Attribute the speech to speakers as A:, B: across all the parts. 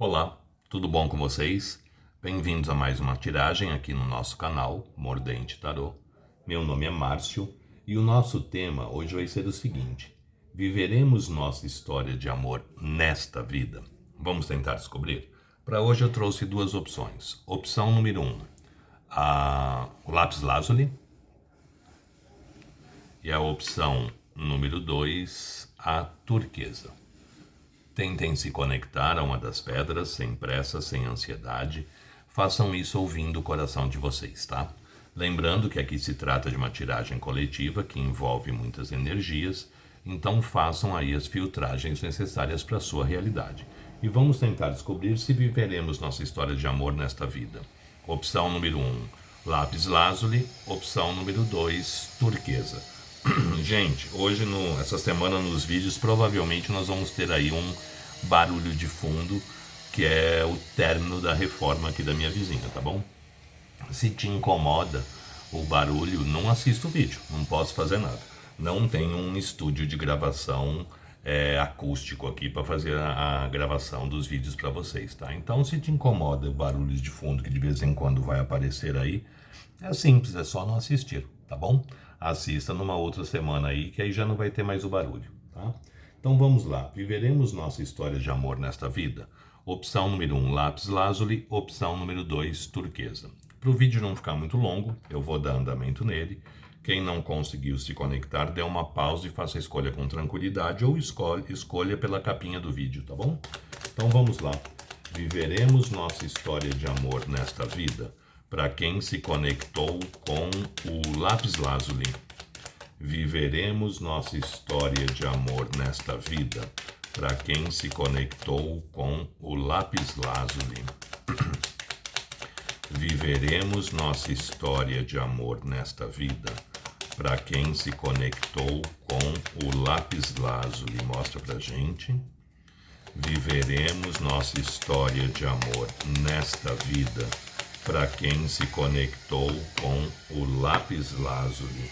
A: Olá, tudo bom com vocês? Bem-vindos a mais uma tiragem aqui no nosso canal Mordente Tarô. Meu nome é Márcio e o nosso tema hoje vai ser o seguinte: viveremos nossa história de amor nesta vida? Vamos tentar descobrir? Para hoje eu trouxe duas opções. Opção número 1, o lápis lazuli, e a opção número 2, a turquesa. Tentem se conectar a uma das pedras, sem pressa, sem ansiedade. Façam isso ouvindo o coração de vocês, tá? Lembrando que aqui se trata de uma tiragem coletiva que envolve muitas energias, então façam aí as filtragens necessárias para a sua realidade. E vamos tentar descobrir se viveremos nossa história de amor nesta vida. Opção número 1, lápis lazuli. Opção número 2, turquesa. Gente, hoje, essa semana nos vídeos, provavelmente nós vamos ter aí um barulho de fundo, que é o término da reforma aqui da minha vizinha, tá bom? Se te incomoda o barulho, não assista o vídeo, não posso fazer nada. Não tem um estúdio de gravação acústico aqui para fazer a gravação dos vídeos para vocês, tá? Então, se te incomoda o barulho de fundo que de vez em quando vai aparecer aí, é simples, é só não assistir, tá bom? Assista numa outra semana aí, que aí já não vai ter mais o barulho, tá? Então vamos lá, viveremos nossa história de amor nesta vida? Opção número 1, lápis lazuli. Opção número 2, turquesa. Para o vídeo não ficar muito longo, eu vou dar andamento nele. Quem não conseguiu se conectar, dê uma pausa e faça a escolha com tranquilidade, ou escolha pela capinha do vídeo, tá bom? Então vamos lá, viveremos nossa história de amor nesta vida? Para quem se conectou com o lápis lazuli. Viveremos nossa história de amor nesta vida? Para quem se conectou com o lápis lazuli. Viveremos nossa história de amor nesta vida? Para quem se conectou com o lápis lazuli. Mostra pra gente. Viveremos nossa história de amor nesta vida? Para quem se conectou com o lápis lazuli,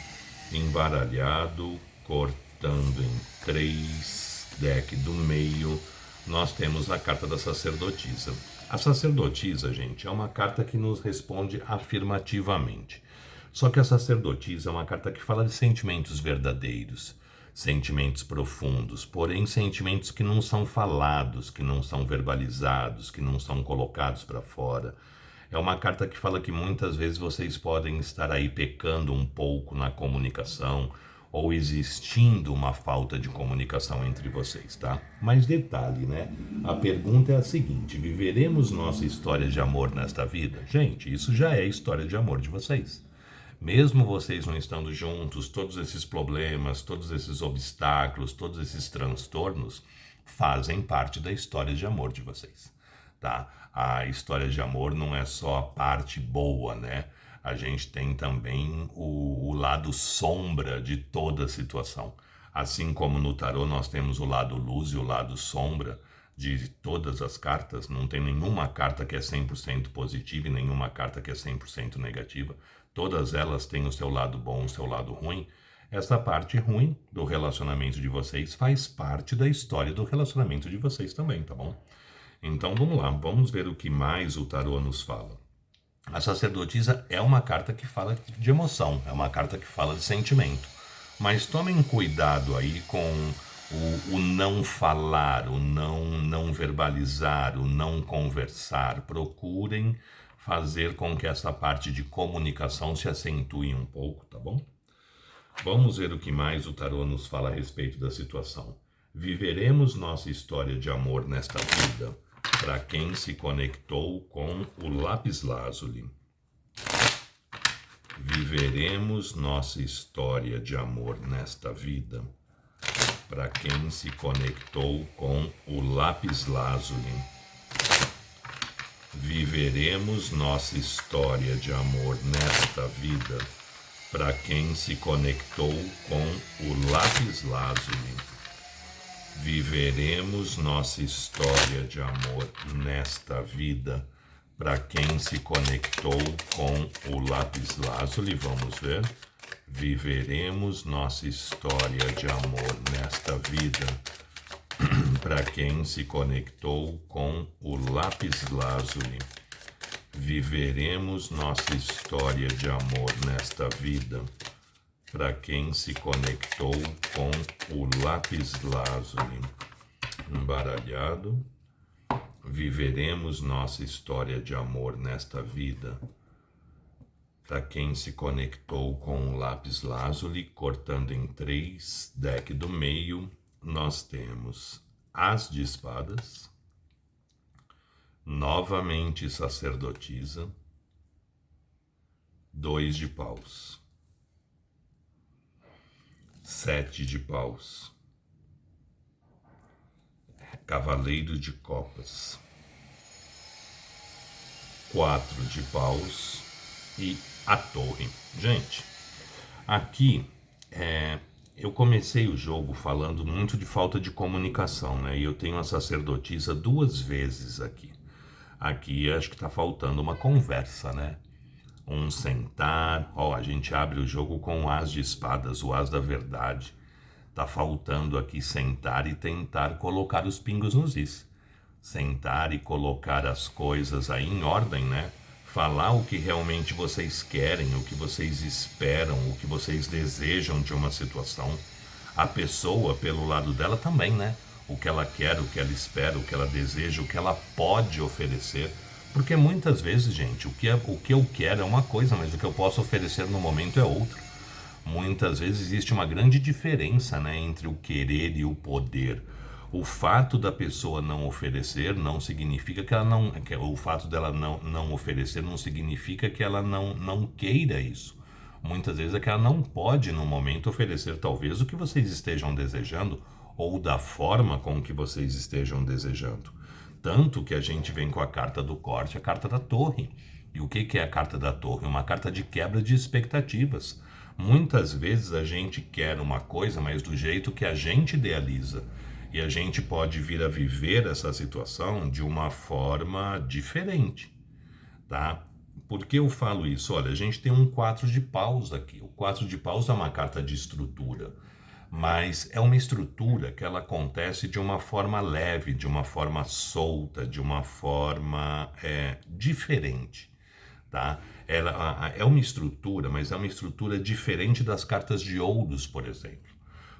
A: embaralhado, cortando em 3, deck do meio, nós temos a carta da sacerdotisa. A sacerdotisa, gente, é uma carta que nos responde afirmativamente. Só que a sacerdotisa é uma carta que fala de sentimentos verdadeiros, sentimentos profundos, porém sentimentos que não são falados, que não são verbalizados, que não são colocados para fora. É uma carta que fala que muitas vezes vocês podem estar aí pecando um pouco na comunicação, ou existindo uma falta de comunicação entre vocês, tá? Mas detalhe, né? A pergunta é a seguinte: viveremos nossa história de amor nesta vida? Gente, isso já é história de amor de vocês. Mesmo vocês não estando juntos, todos esses problemas, todos esses obstáculos, todos esses transtornos fazem parte da história de amor de vocês. Tá? A história de amor não é só a parte boa, né? A gente tem também o lado sombra de toda a situação. Assim como no tarô nós temos o lado luz e o lado sombra de todas as cartas, não tem nenhuma carta que é 100% positiva e nenhuma carta que é 100% negativa. Todas elas têm o seu lado bom e o seu lado ruim. Essa parte ruim do relacionamento de vocês faz parte da história do relacionamento de vocês também, tá bom? Então vamos lá, vamos ver o que mais o tarô nos fala. A sacerdotisa é uma carta que fala de emoção, é uma carta que fala de sentimento. Mas tomem cuidado aí com o não falar, o não verbalizar, o não conversar. Procurem fazer com que essa parte de comunicação se acentue um pouco, tá bom? Vamos ver o que mais o tarô nos fala a respeito da situação. Viveremos nossa história de amor nesta vida? Para quem se conectou com o lápis lazuli. Viveremos nossa história de amor nesta vida? Para quem se conectou com o lápis lazuli. Viveremos nossa história de amor nesta vida? Para quem se conectou com o lápis lazuli. Viveremos nossa história de amor nesta vida? Para quem se conectou com o lápis lazuli. Vamos ver. Viveremos nossa história de amor nesta vida? para quem se conectou com o lápis lazuli. Viveremos nossa história de amor nesta vida. Para quem se conectou com o lápis lazuli. Embaralhado. Viveremos nossa história de amor nesta vida. Para quem se conectou com o lápis lazuli, cortando em 3, deck do meio, nós temos As de espadas, novamente sacerdotisa, 2 de paus, 7 de paus, cavaleiro de copas, 4 de paus e a torre. Gente, aqui eu comecei o jogo falando muito de falta de comunicação, né? E eu tenho a sacerdotisa 2 vezes aqui. Aqui acho que tá faltando uma conversa, né? Um sentar. A gente abre o jogo com o As de espadas, o As da verdade. Tá faltando aqui sentar e tentar colocar os pingos nos is. Sentar e colocar as coisas aí em ordem, né? Falar o que realmente vocês querem, o que vocês esperam, o que vocês desejam de uma situação. A pessoa, pelo lado dela também, né? O que ela quer, o que ela espera, o que ela deseja, o que ela pode oferecer. Porque muitas vezes, gente, o que eu quero é uma coisa, mas o que eu posso oferecer no momento é outro. Muitas vezes existe uma grande diferença, né, entre o querer e o poder. O fato da pessoa não oferecer não significa que ela não... O fato dela não oferecer não significa que ela não queira isso. Muitas vezes é que ela não pode, no momento, oferecer talvez o que vocês estejam desejando ou da forma com que vocês estejam desejando. Tanto que a gente vem com a carta do corte, a carta da torre. E o que é a carta da torre? Uma carta de quebra de expectativas. Muitas vezes a gente quer uma coisa, mas do jeito que a gente idealiza. E a gente pode vir a viver essa situação de uma forma diferente, tá? Por que eu falo isso? Olha, a gente tem um 4 de paus aqui. O 4 de paus é uma carta de estrutura, mas é uma estrutura que ela acontece de uma forma leve, de uma forma solta, de uma forma diferente, tá? Ela é uma estrutura, mas é uma estrutura diferente das cartas de ouros, por exemplo.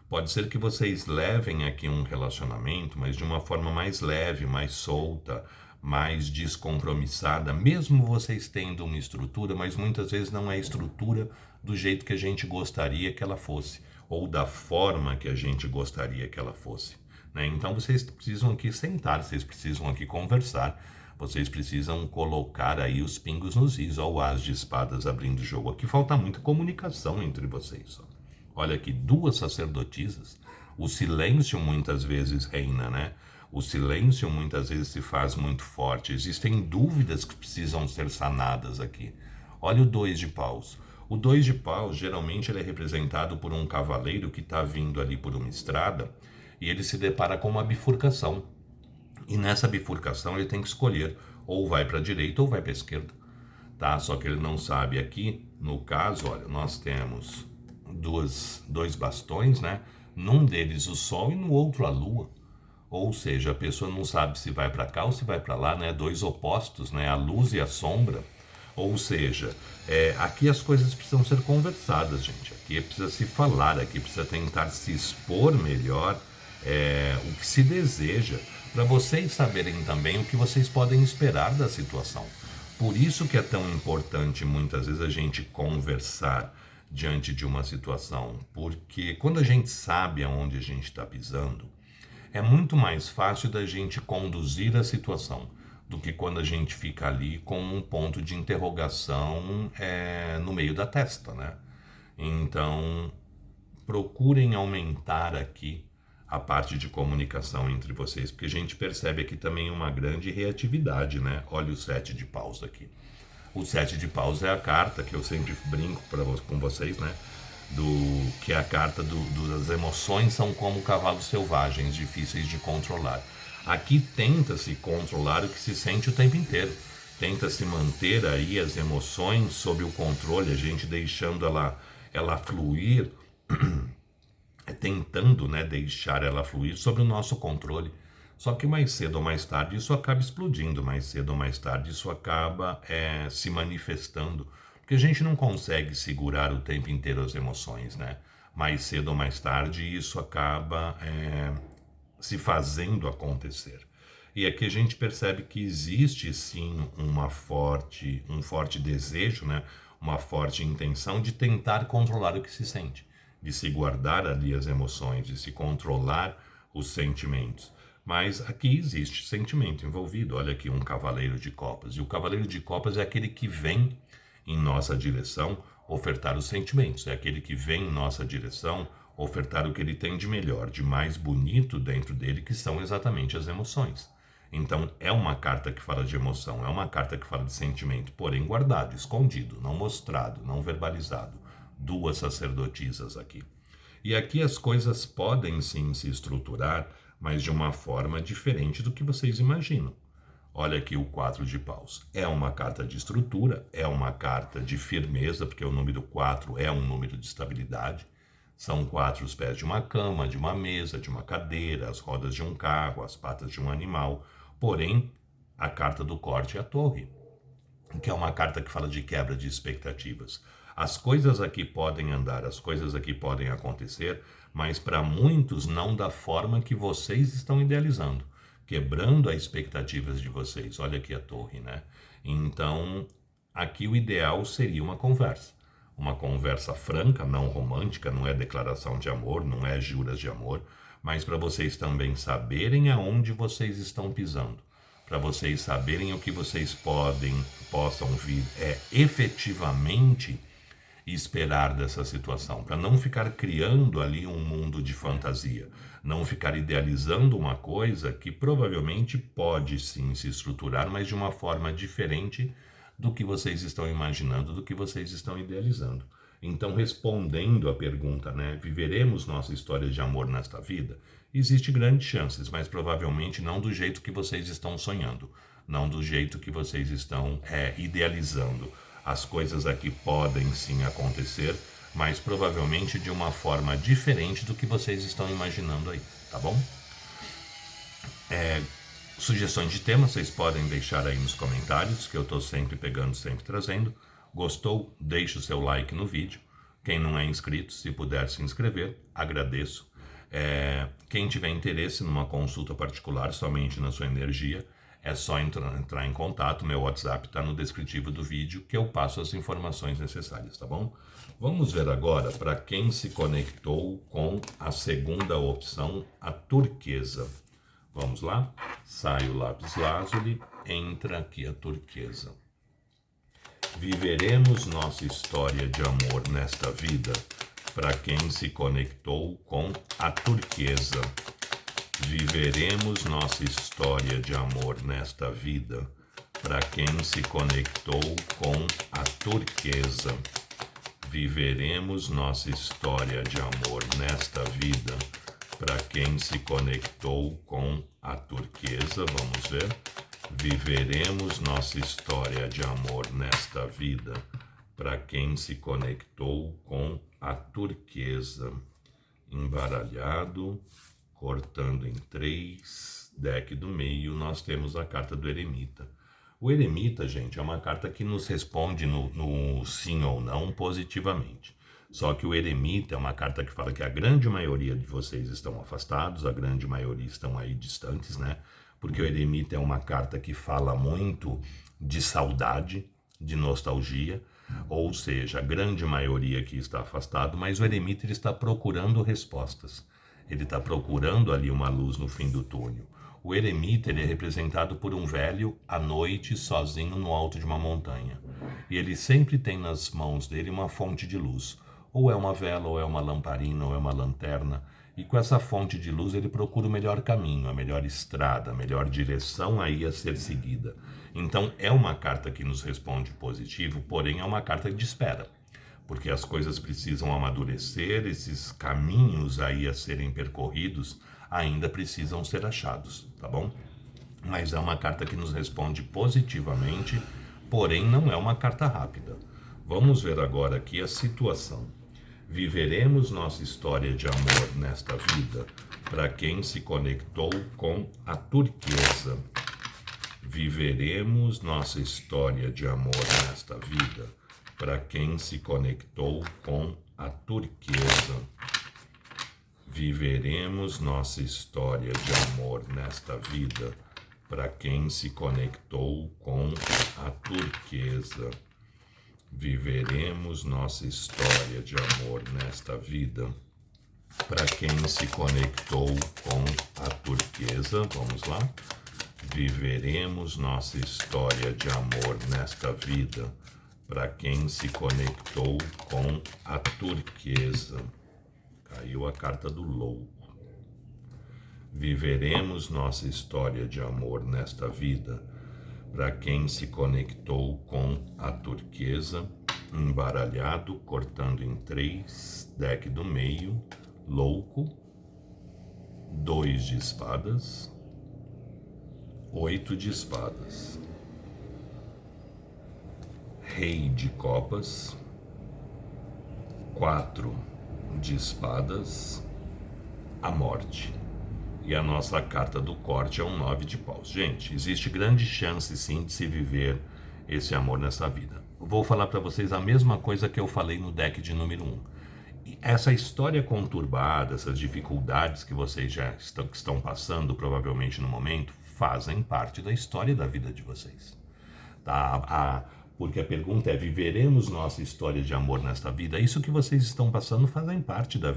A: Pode ser que vocês levem aqui um relacionamento, mas de uma forma mais leve, mais solta, mais descompromissada, mesmo vocês tendo uma estrutura, mas muitas vezes não é a estrutura do jeito que a gente gostaria que ela fosse, ou da forma que a gente gostaria que ela fosse, né? Então vocês precisam aqui sentar, vocês precisam aqui conversar, vocês precisam colocar aí os pingos nos is. Ó, o As de espadas abrindo o jogo. Aqui falta muita comunicação entre vocês, ó. Olha aqui, 2 sacerdotisas. O silêncio muitas vezes reina, né? O silêncio muitas vezes se faz muito forte. Existem dúvidas que precisam ser sanadas aqui. Olha o 2 de paus. O 2 de paus, geralmente, ele é representado por um cavaleiro que está vindo ali por uma estrada e ele se depara com uma bifurcação. E nessa bifurcação ele tem que escolher, ou vai para a direita ou vai para a esquerda, tá? Só que ele não sabe aqui, no caso, olha, nós temos dois bastões, né? Num deles o sol e no outro a lua. Ou seja, a pessoa não sabe se vai para cá ou se vai para lá, né? 2 opostos, né? A luz e a sombra. Ou seja, aqui as coisas precisam ser conversadas, gente. Aqui precisa se falar, aqui precisa tentar se expor melhor o que se deseja, para vocês saberem também o que vocês podem esperar da situação. Por isso que é tão importante muitas vezes a gente conversar diante de uma situação, porque quando a gente sabe aonde a gente está pisando, é muito mais fácil da gente conduzir a situação do que quando a gente fica ali com um ponto de interrogação no meio da testa, né? Então, procurem aumentar aqui a parte de comunicação entre vocês, porque a gente percebe aqui também uma grande reatividade, né? Olha o 7 de paus aqui. O 7 de paus é a carta que eu sempre brinco com vocês, né? Que é a carta das emoções são como cavalos selvagens, difíceis de controlar. Aqui tenta-se controlar o que se sente o tempo inteiro. Tenta-se manter aí as emoções sob o controle, a gente deixando ela fluir, tentando, né, deixar ela fluir sob o nosso controle. Só que mais cedo ou mais tarde isso acaba explodindo, mais cedo ou mais tarde isso acaba se manifestando, porque a gente não consegue segurar o tempo inteiro as emoções, né? Mais cedo ou mais tarde isso acaba se fazendo acontecer. E aqui a gente percebe que existe sim um forte desejo, né? Uma forte intenção de tentar controlar o que se sente, de se guardar ali as emoções, de se controlar os sentimentos. Mas aqui existe sentimento envolvido. Olha aqui um cavaleiro de copas. E o cavaleiro de copas é aquele que vem em nossa direção ofertar os sentimentos. É aquele que vem em nossa direção ofertar o que ele tem de melhor, de mais bonito dentro dele, que são exatamente as emoções. Então é uma carta que fala de emoção, é uma carta que fala de sentimento, porém guardado, escondido, não mostrado, não verbalizado. Duas sacerdotisas aqui. E aqui as coisas podem sim se estruturar, mas de uma forma diferente do que vocês imaginam. Olha aqui o 4 de paus. É uma carta de estrutura, é uma carta de firmeza, porque o número 4 é um número de estabilidade. São 4 os pés de uma cama, de uma mesa, de uma cadeira, as rodas de um carro, as patas de um animal. Porém, a carta do corte é a torre, que é uma carta que fala de quebra de expectativas. As coisas aqui podem andar, as coisas aqui podem acontecer, mas para muitos não da forma que vocês estão idealizando, quebrando as expectativas de vocês. Olha aqui a torre, né? Então, aqui o ideal seria uma conversa franca, não romântica, não é declaração de amor, não é juras de amor, mas para vocês também saberem aonde vocês estão pisando, para vocês saberem o que vocês possam vir efetivamente esperar dessa situação, para não ficar criando ali um mundo de fantasia, não ficar idealizando uma coisa que provavelmente pode sim se estruturar, mas de uma forma diferente do que vocês estão imaginando, do que vocês estão idealizando. Então, respondendo à pergunta, né, viveremos nossa história de amor nesta vida? Existe grandes chances, mas provavelmente não do jeito que vocês estão sonhando, não do jeito que vocês estão idealizando. As coisas aqui podem sim acontecer, mas provavelmente de uma forma diferente do que vocês estão imaginando aí, tá bom? Sugestões de tema vocês podem deixar aí nos comentários, que eu estou sempre pegando, sempre trazendo. Gostou? Deixe o seu like no vídeo. Quem não é inscrito, se puder se inscrever, agradeço. Quem tiver interesse numa consulta particular somente na sua energia, é só entrar em contato. Meu WhatsApp está no descritivo do vídeo, que eu passo as informações necessárias, tá bom? Vamos ver agora para quem se conectou com a segunda opção, a turquesa. Vamos lá? Sai o lápis lazuli, entra aqui a turquesa. Viveremos nossa história de amor nesta vida para quem se conectou com a turquesa. Viveremos nossa história de amor nesta vida para quem se conectou com a turquesa. Viveremos nossa história de amor nesta vida para quem se conectou com a turquesa. Vamos ver. Viveremos nossa história de amor nesta vida para quem se conectou com a turquesa. Embaralhado, cortando em 3, deck do meio, nós temos a carta do eremita. O eremita, gente, é uma carta que nos responde no sim ou não positivamente. Só que o eremita é uma carta que fala que a grande maioria de vocês estão afastados, a grande maioria estão aí distantes, né? Porque o eremita é uma carta que fala muito de saudade, de nostalgia, ou seja, a grande maioria aqui está afastado, mas o eremita ele está procurando respostas. Ele está procurando ali uma luz no fim do túnel. O eremita ele é representado por um velho à noite sozinho no alto de uma montanha. E ele sempre tem nas mãos dele uma fonte de luz. Ou é uma vela, ou é uma lamparina, ou é uma lanterna. E com essa fonte de luz ele procura o melhor caminho, a melhor estrada, a melhor direção aí a ser seguida. Então é uma carta que nos responde positivo, porém é uma carta de espera. Porque as coisas precisam amadurecer, esses caminhos aí a serem percorridos ainda precisam ser achados, tá bom? Mas é uma carta que nos responde positivamente, porém não é uma carta rápida. Vamos ver agora aqui a situação. Viveremos nossa história de amor nesta vida para quem se conectou com a turquesa. Viveremos nossa história de amor nesta vida para quem se conectou com a turquesa. Viveremos nossa história de amor nesta vida para quem se conectou com a turquesa. Viveremos nossa história de amor nesta vida para quem se conectou com a turquesa. Vamos lá. Viveremos nossa história de amor nesta vida para quem se conectou com a turquesa. Caiu a carta do louco. Viveremos nossa história de amor nesta vida para quem se conectou com a turquesa, embaralhado, cortando em 3, deck do meio, louco, 2 de espadas, 8 de espadas, rei de copas, 4 de espadas, a morte. E a nossa carta do corte é um 9 de paus. Gente, existe grande chance sim de se viver esse amor nessa vida. Vou falar para vocês a mesma coisa que eu falei no deck de número 1. E essa história conturbada, essas dificuldades que vocês já estão passando provavelmente no momento, fazem parte da história da vida de vocês. Tá? Porque a pergunta é, viveremos nossa história de amor nesta vida? Isso que vocês estão passando fazem parte da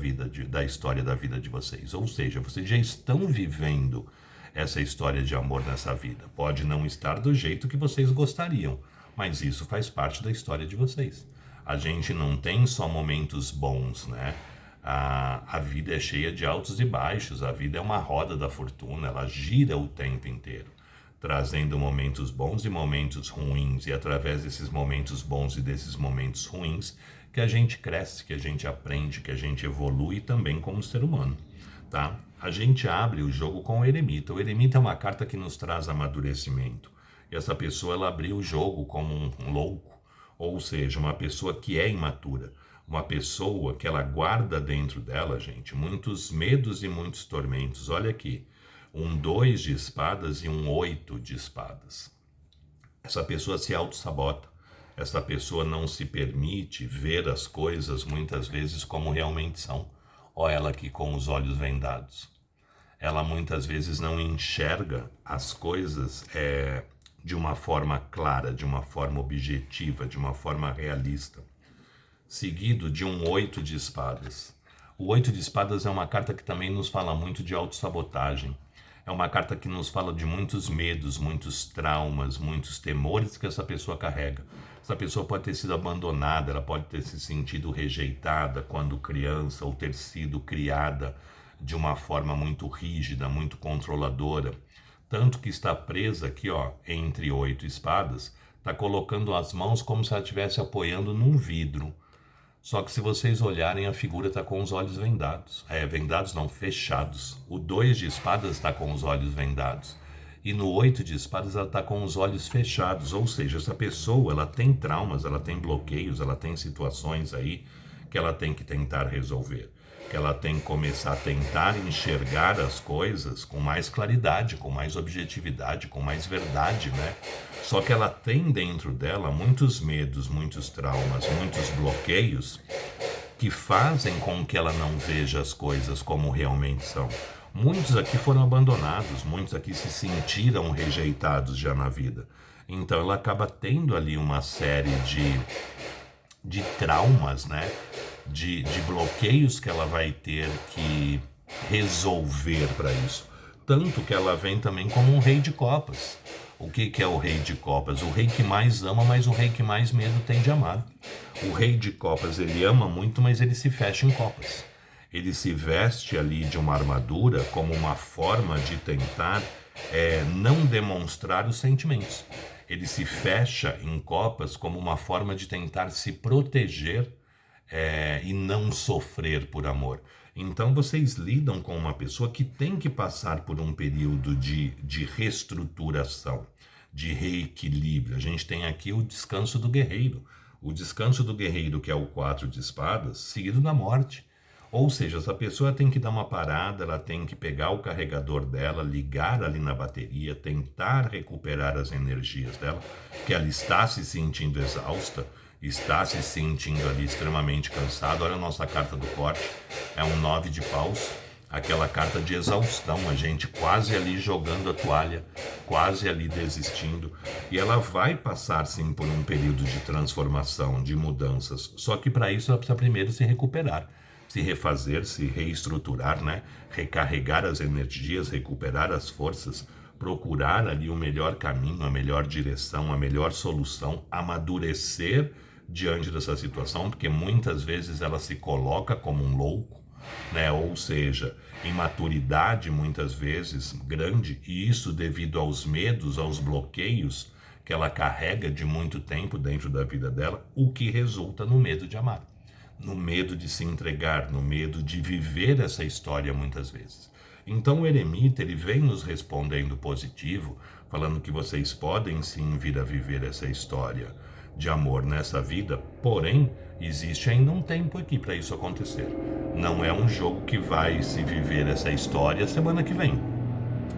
A: da história da vida de vocês. Ou seja, vocês já estão vivendo essa história de amor nessa vida. Pode não estar do jeito que vocês gostariam, mas isso faz parte da história de vocês. A gente não tem só momentos bons, né? A vida é cheia de altos e baixos, a vida é uma roda da fortuna, ela gira o tempo inteiro, trazendo momentos bons e momentos ruins, e através desses momentos bons e desses momentos ruins que a gente cresce, que a gente aprende, que a gente evolui também como ser humano, tá? A gente abre o jogo com o eremita. O eremita é uma carta que nos traz amadurecimento, e essa pessoa ela abriu o jogo como um louco, ou seja, uma pessoa que é imatura, uma pessoa que ela guarda dentro dela, gente, muitos medos e muitos tormentos. Olha aqui, um 2 de espadas e um 8 de espadas. Essa pessoa se auto-sabota. Essa pessoa não se permite ver as coisas muitas vezes como realmente são. Olha ela aqui com os olhos vendados. Ela muitas vezes não enxerga as coisas de uma forma clara, de uma forma objetiva, de uma forma realista. Seguido de um 8 de espadas. O 8 de espadas é uma carta que também nos fala muito de autossabotagem. É uma carta que nos fala de muitos medos, muitos traumas, muitos temores que essa pessoa carrega. Essa pessoa pode ter sido abandonada, ela pode ter se sentido rejeitada quando criança, ou ter sido criada de uma forma muito rígida, muito controladora. Tanto que está presa aqui, ó, entre 8 espadas, está colocando as mãos como se ela estivesse apoiando num vidro. Só que se vocês olharem, a figura está com os olhos vendados. Vendados não, fechados. O 2 de espadas está com os olhos vendados. E no 8 de espadas ela está com os olhos fechados. Ou seja, essa pessoa ela tem traumas, ela tem bloqueios, ela tem situações aí que ela tem que tentar resolver. Que ela tem que começar a tentar enxergar as coisas com mais claridade, com mais objetividade, com mais verdade, né? Só que ela tem dentro dela muitos medos, muitos traumas, muitos bloqueios que fazem com que ela não veja as coisas como realmente são. Muitos aqui foram abandonados, muitos aqui se sentiram rejeitados já na vida. Então ela acaba tendo ali uma série de traumas, né? De bloqueios que ela vai ter que resolver para isso. Tanto que ela vem também como um rei de copas. O que é o rei de copas? O rei que mais ama, mas o rei que mais medo tem de amar. O rei de copas, ele ama muito, mas ele se fecha em copas. Ele se veste ali de uma armadura como uma forma de tentar não demonstrar os sentimentos. Ele se fecha em copas como uma forma de tentar se proteger e não sofrer por amor. Então vocês lidam com uma pessoa que tem que passar por um período de reestruturação, de reequilíbrio. A gente tem aqui o descanso do guerreiro. O descanso do guerreiro, que é o 4 de espadas, seguido da morte. Ou seja, essa pessoa tem que dar uma parada, ela tem que pegar o carregador dela, ligar ali na bateria, tentar recuperar as energias dela, que ela está se sentindo exausta, está se sentindo ali extremamente cansada. Olha a nossa carta do corte, é um 9 de paus, aquela carta de exaustão, a gente quase ali jogando a toalha, quase ali desistindo, e ela vai passar sim por um período de transformação, de mudanças, só que para isso ela precisa primeiro se recuperar, se refazer, se reestruturar, né? Recarregar as energias, recuperar as forças, procurar ali o melhor caminho, a melhor direção, a melhor solução, amadurecer diante dessa situação, porque muitas vezes ela se coloca como um louco, né? Ou seja, imaturidade muitas vezes grande, e isso devido aos medos, aos bloqueios que ela carrega de muito tempo dentro da vida dela, o que resulta no medo de amar, no medo de se entregar, no medo de viver essa história muitas vezes. Então o eremita, ele vem nos respondendo positivo, falando que vocês podem sim vir a viver essa história de amor nessa vida, porém, existe ainda um tempo aqui para isso acontecer. Não é um jogo que vai se viver essa história semana que vem.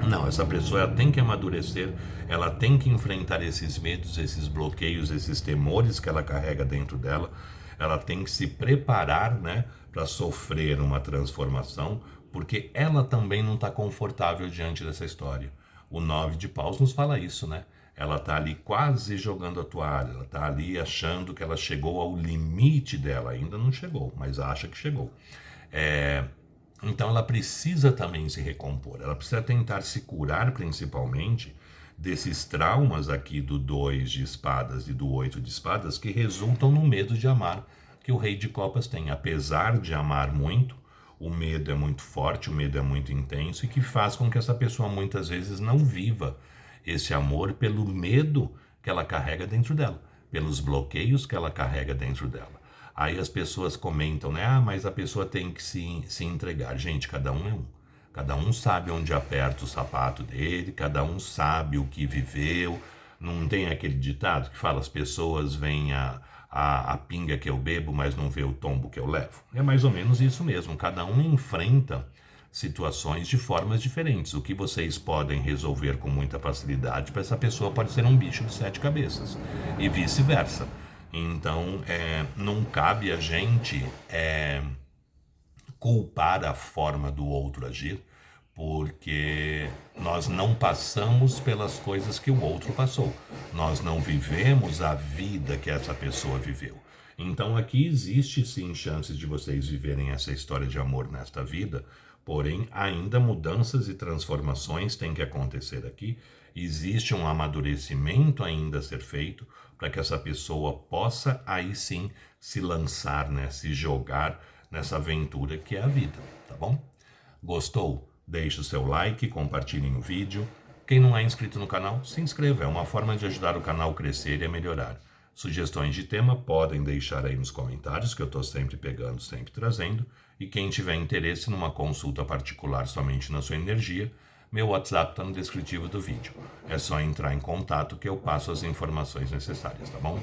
A: Não, essa pessoa ela tem que amadurecer, ela tem que enfrentar esses medos, esses bloqueios, esses temores que ela carrega dentro dela. Ela tem que se preparar, né, para sofrer uma transformação, porque ela também não está confortável diante dessa história. O 9 de paus nos fala isso, né? Ela está ali quase jogando a toalha, ela está ali achando que ela chegou ao limite dela, ainda não chegou, mas acha que chegou. Então ela precisa também se recompor, ela precisa tentar se curar principalmente desses traumas aqui do 2 de espadas e do 8 de espadas que resultam no medo de amar que o rei de copas tem. Apesar de amar muito, o medo é muito forte, o medo é muito intenso e que faz com que essa pessoa muitas vezes não viva esse amor pelo medo que ela carrega dentro dela, pelos bloqueios que ela carrega dentro dela. Aí as pessoas comentam, né? Ah, mas a pessoa tem que se entregar. Gente, cada um é um. Cada um sabe onde aperta o sapato dele, cada um sabe o que viveu. Não tem aquele ditado que fala, as pessoas veem a pinga que eu bebo, mas não vê o tombo que eu levo? É mais ou menos isso mesmo. Cada um enfrenta situações de formas diferentes. O que vocês podem resolver com muita facilidade, para essa pessoa pode ser um bicho de 7 cabeças. E vice-versa. Então, não cabe a gente culpar a forma do outro agir, porque nós não passamos pelas coisas que o outro passou. Nós não vivemos a vida que essa pessoa viveu. Então aqui existe sim chances de vocês viverem essa história de amor nesta vida, porém ainda mudanças e transformações têm que acontecer aqui. Existe um amadurecimento ainda a ser feito para que essa pessoa possa aí sim se lançar, né, se jogar nessa aventura que é a vida, tá bom? Gostou? Deixe o seu like, compartilhem o vídeo. Quem não é inscrito no canal, se inscreva, é uma forma de ajudar o canal a crescer e a melhorar. Sugestões de tema podem deixar aí nos comentários, que eu estou sempre pegando, sempre trazendo. E quem tiver interesse numa consulta particular somente na sua energia, meu WhatsApp está no descritivo do vídeo. É só entrar em contato que eu passo as informações necessárias, tá bom?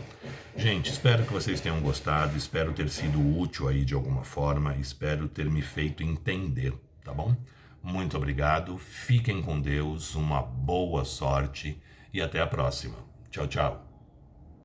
A: Gente, espero que vocês tenham gostado, espero ter sido útil aí de alguma forma, espero ter me feito entender, tá bom? Muito obrigado, fiquem com Deus, uma boa sorte e até a próxima. Tchau, tchau.